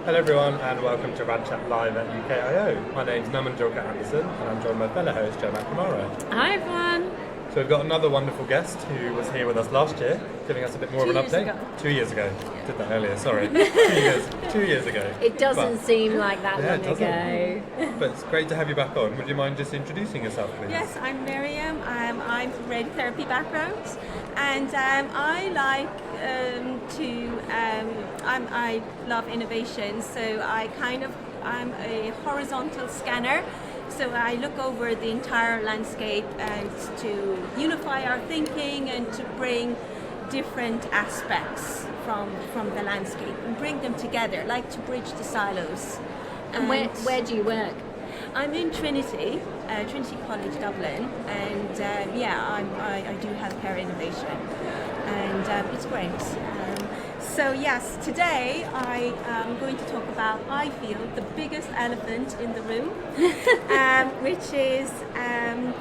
Hello everyone and welcome to Rad Chat Live at UKIO. My name's Naman Anderson and I'm joined by fellow host Joe McNamara. Hi everyone. So we've got another wonderful guest who was here with us last year, giving us a bit more of an update. 2 years ago. Did that earlier, sorry. 2 years ago. It doesn't seem like that long ago. But it's great to have you back on. Would you mind just introducing yourself, please? Yes, I'm Maryam. I'm from radiotherapy background, and I like I love innovation. So I'm a horizontal scanner. So I look over the entire landscape and to unify our thinking and to bring different aspects from the landscape and bring them together, like to bridge the silos. And where do you work? I'm in Trinity College Dublin, and I do healthcare innovation, and it's great. So yes, today I am going to talk about, I feel, the biggest elephant in the room, which is, and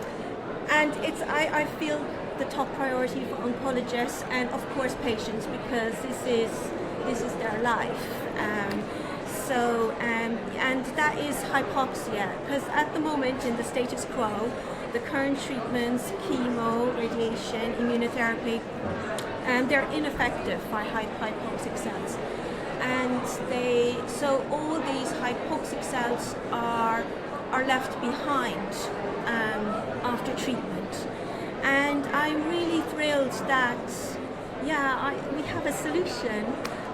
it's I feel the top priority for oncologists and of course patients, because this is their life. And that is hypoxia, because at the moment in the status quo, the current treatments, chemo, radiation, immunotherapy, they're ineffective for hypoxic cells. And so all these hypoxic cells are left behind after treatment. And I'm really thrilled that, we have a solution.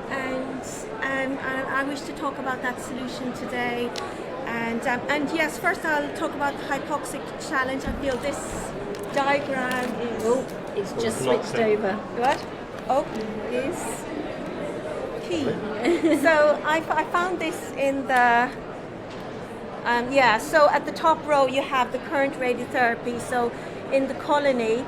And I wish to talk about that solution today. And yes, first I'll talk about the hypoxic challenge. I feel this diagram is... Oh, it's just switched over. What? Oh, is key. So I found this in the... so at the top row you have the current radiotherapy. So in the colony,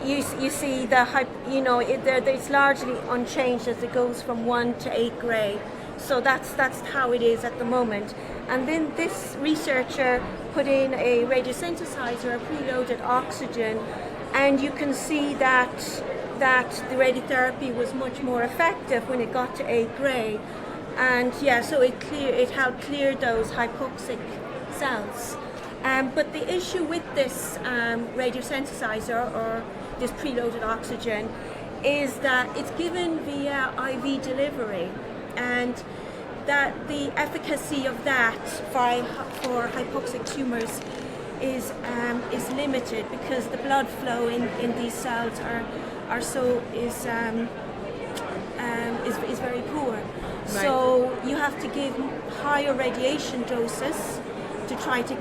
you see it's largely unchanged as it goes from 1 to 8 gray. So that's how it is at the moment. And then this researcher put in a radiosynthesizer, a preloaded oxygen, and you can see that the radiotherapy was much more effective when it got to 8 gray. And so it helped clear those hypoxic cells. But the issue with this radiosynthesizer, or this preloaded oxygen, is that it's given via IV delivery, and that the efficacy of that for hypoxic tumors is limited, because the blood flow in these cells is very poor. Right. So you have to give higher radiation doses to try to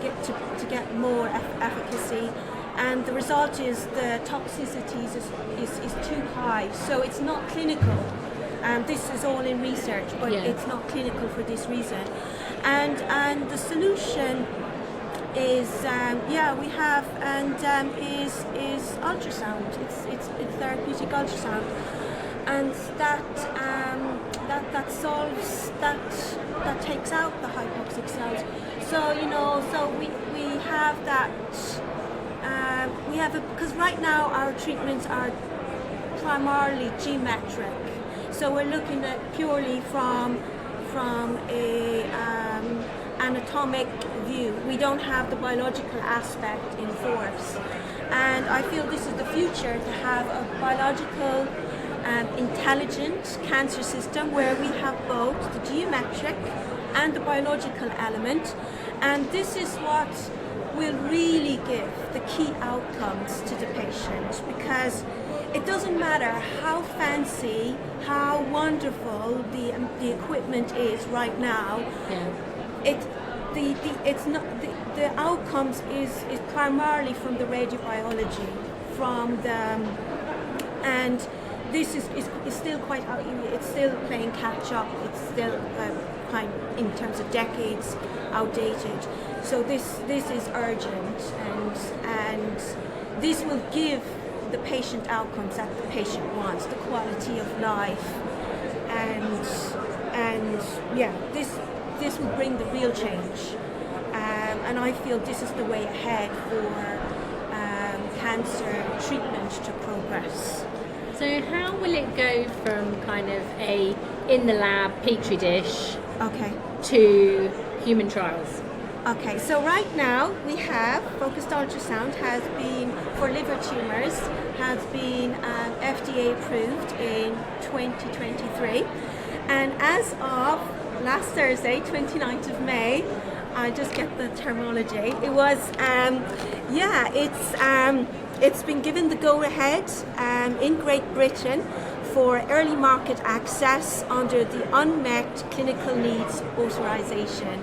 get more efficacy, and the result is the toxicity is too high. So it's not clinical. This is all in research, but it's not clinical for this reason. And the solution is we have is ultrasound. It's therapeutic ultrasound, and that solves that takes out the hypoxic cells. So we have that. Because right now our treatments are primarily geometric. So we're looking at purely from a anatomic view. We don't have the biological aspect in force. And I feel this is the future, to have a biological, intelligent cancer system where we have both the geometric and the biological element. And this is what will really give the key outcomes to the patient, because it doesn't matter how fancy, how wonderful the equipment is right now. The outcomes is primarily from the radiobiology, and this is still quite, it's still playing catch up. It's still in terms of decades outdated. So this is urgent, and this will give the patient outcomes that the patient wants, the quality of life, and this will bring the real change. And I feel this is the way ahead for cancer treatment to progress. So how will it go from kind of a in the lab petri dish Okay. to human trials? Okay, so right now we have focused ultrasound has been for liver tumors has been FDA approved in 2023, and as of last Thursday, 29th of May, I just get the terminology. It was it's been given the go ahead in Great Britain for early market access under the unmet clinical needs authorization.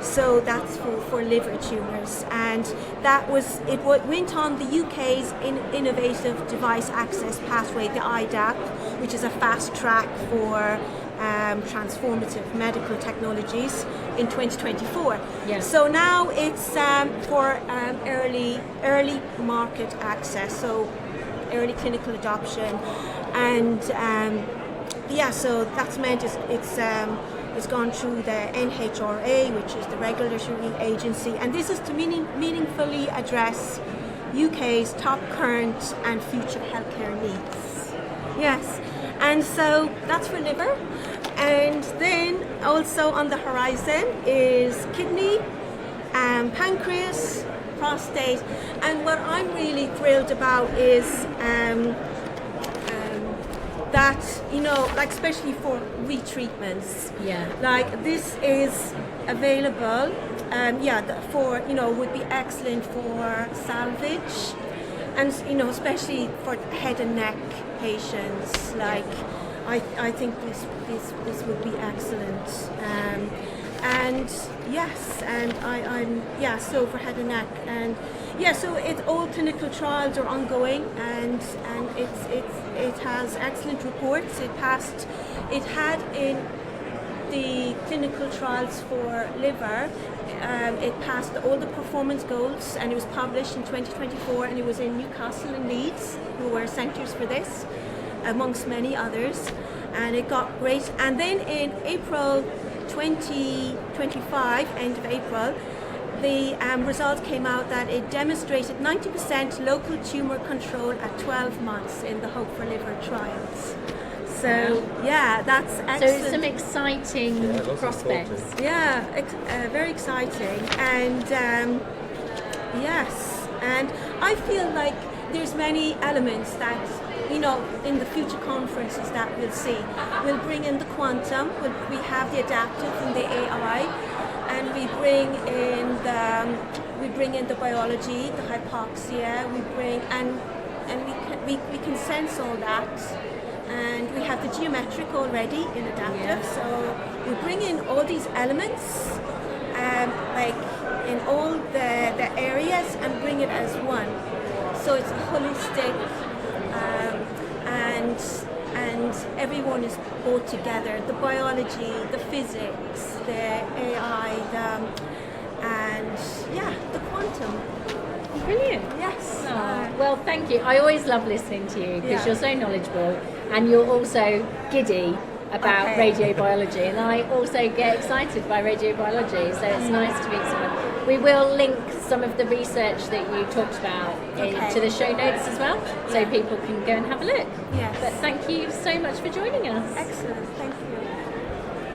So that's for liver tumours, and went on the UK's innovative device access pathway, the IDAP, which is a fast track for transformative medical technologies in 2024. Yes. So now it's for early market access, so early clinical adoption, and so that's meant it's gone through the NHRA, which is the regulatory agency, and this is to meaningfully address UK's top current and future healthcare needs. Yes, and so that's for liver. And then also on the horizon is kidney, pancreas, prostate, and what I'm really thrilled about is that, like especially for retreatments. Yeah. Like this is available, for, would be excellent for salvage, and, especially for head and neck patients. Like, I think this would be excellent. And yes, and so for head and neck, and so all clinical trials are ongoing, and it has excellent reports. It had in the clinical trials for liver, it passed all the performance goals, and it was published in 2024, and it was in Newcastle and Leeds, who were centres for this, amongst many others, and it got great. And then in April 2025, end of April, the results came out that it demonstrated 90% local tumour control at 12 months in the Hope for Liver trials. So that's excellent. So some exciting prospects. Yeah, very exciting, and yes, and I feel like there's many elements that, in the future conferences that we'll see. We'll bring in the quantum, we have the adaptive and the AI, and we bring in the biology, the hypoxia, we can sense all that, and we have the geometric already in adaptive, so we bring in all these elements, like in all the areas, and bring it as one. So it's holistic, and everyone is brought together. The biology, the physics, the AI, the quantum. Brilliant. Yes. Well, thank you. I always love listening to you because you're so knowledgeable, and you're also giddy about radiobiology, and I also get excited by radiobiology, so it's nice to meet someone. We will link some of the research that you talked about into the show notes as well, so people can go and have a look. Yes. But thank you so much for joining us. Excellent. Thank you.